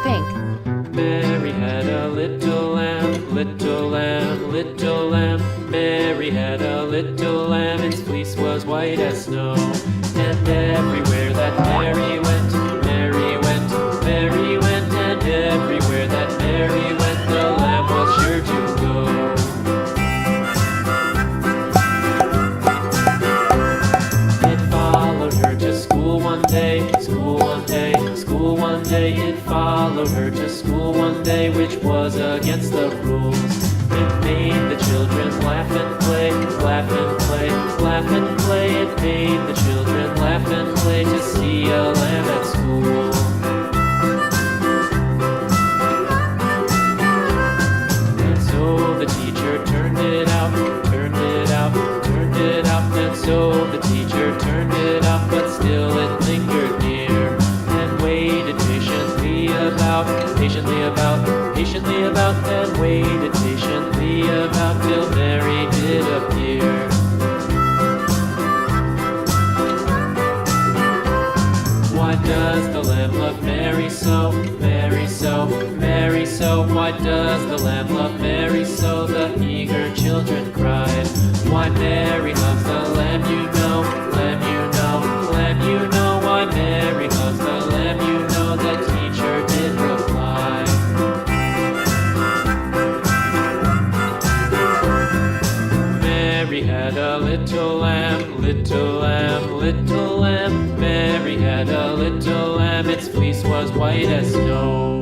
Pink. Mary had a little lamb, little lamb, little lamb. Mary had a little lamb, its fleece was white as snow. And everywhere that Mary went, Mary went, Mary went. And everywhere that Mary went, the lamb was sure to go. It followed her to school one day, school one day, school one day. It followed her to school one day, which was against the rules. It made the children laugh and play, laugh and play, laugh and play. It made the children laugh and play to see a lamb at school. And so the teacher turned it out, turned it out, turned it out. And so the teacher turned it out, but still it lingered near. And waited patiently about, patiently about, patiently about. And waited patiently about till Mary did appear. Why does the lamb love Mary so, Mary so, Mary so? Why does the lamb love Mary so? The eager children cried. Why Mary loves the lamb, you know, lamb, you know, lamb, you know. Why Mary loves the lamb, you know, the teacher did reply. Mary had a little lamb, little lamb, little lamb. Mary had a little lamb, its fleece was white as snow.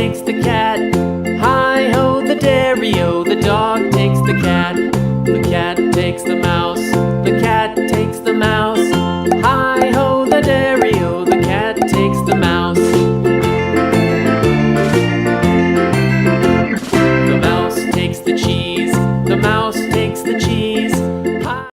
takes the cat. Hi-ho, the dairy-o, the dog takes the cat. The cat takes the mouse, the cat takes the mouse. Hi-ho, the dairy-o, the cat takes the mouse. The mouse takes the cheese, the mouse takes the cheese.